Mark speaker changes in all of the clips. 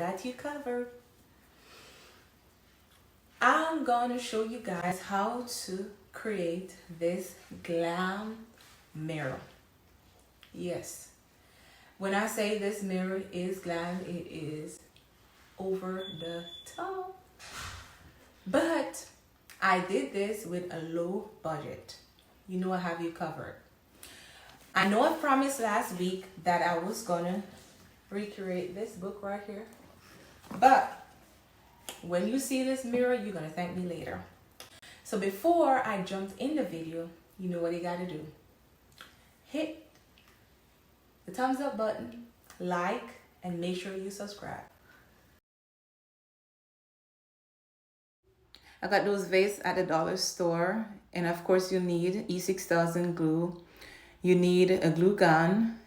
Speaker 1: got you covered. I'm gonna show you guys how to create this glam mirror. Yes, when I say this mirror is glam, it is over the top. But I did this with a low budget. You know I have you covered. I know I promised last week that I was gonna recreate this book right here, but when you see this mirror, you're gonna thank me later. So before I jumped in the video, you know what you gotta do. Hit the thumbs up button, like, and make sure you subscribe. I got those vases at the dollar store, and of course you need E6000 glue. You need a glue gun,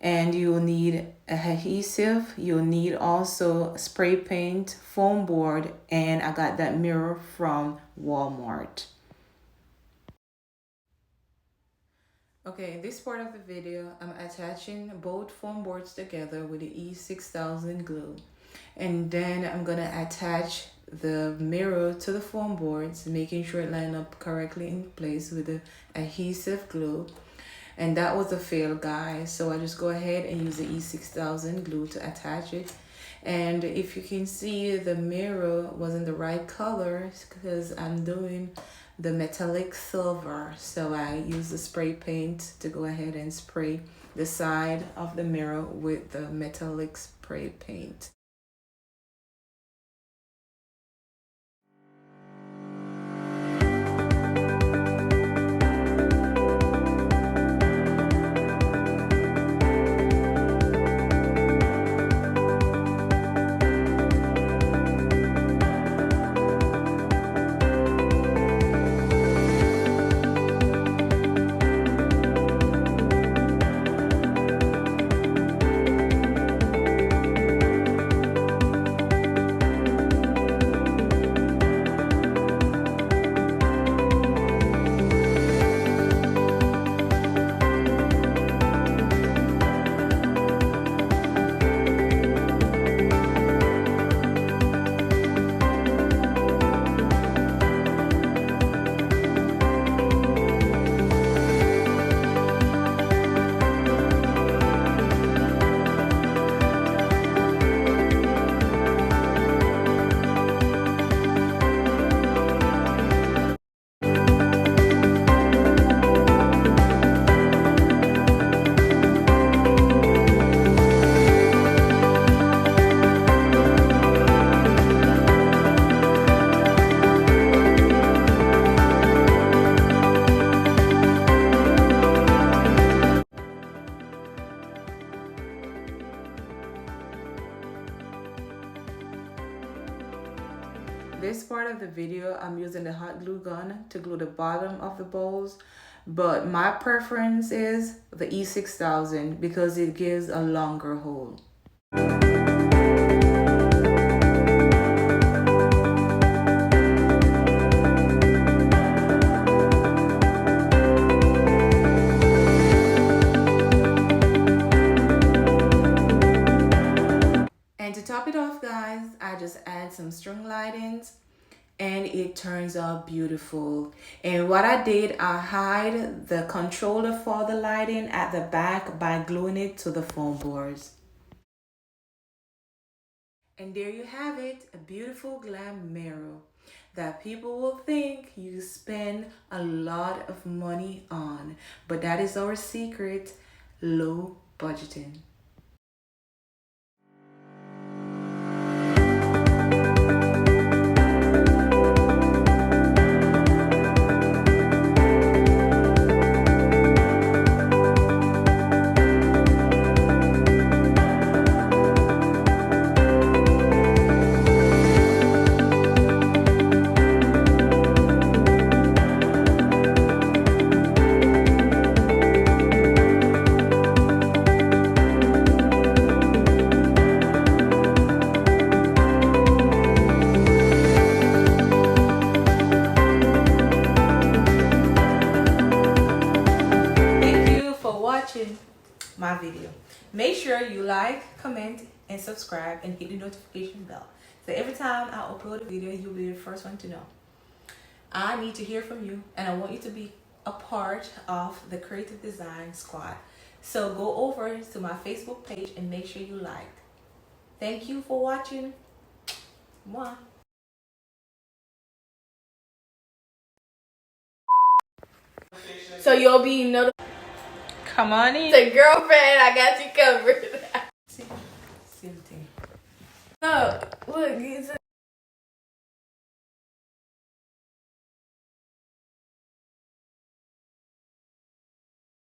Speaker 1: and you'll need adhesive. You'll need also spray paint, foam board, and I got that mirror from Walmart. Okay, in this part of the video, I'm attaching both foam boards together with the E6000 glue. And then I'm gonna attach the mirror to the foam boards, making sure it line up correctly in place with the adhesive glue. And that was a fail, guys. So I just go ahead and use the E6000 glue to attach it. And if you can see, the mirror wasn't the right color because I'm doing the metallic silver. So I use the spray paint to go ahead and spray the side of the mirror with the metallic spray paint. This part of the video, I'm using the hot glue gun to glue the bottom of the bowls, but my preference is the E6000 because it gives a longer hold. And to top it off, guys, I just add some string lightings and it turns out beautiful. And what I did, I hide the controller for the lighting at the back by gluing it to the foam boards. And there you have it, a beautiful glam mirror that people will think you spend a lot of money on. But that is our secret, low budgeting. and subscribe and hit the notification bell. So every time I upload a video, you'll be the first one to know. I need to hear from you, and I want you to be a part of the creative design squad. So go over to my Facebook page and make sure you like. Thank you for watching. Mwah.
Speaker 2: So you'll be notified.
Speaker 1: Come on in.
Speaker 2: The girlfriend, I got you covered.
Speaker 1: Same thing.
Speaker 2: No, look,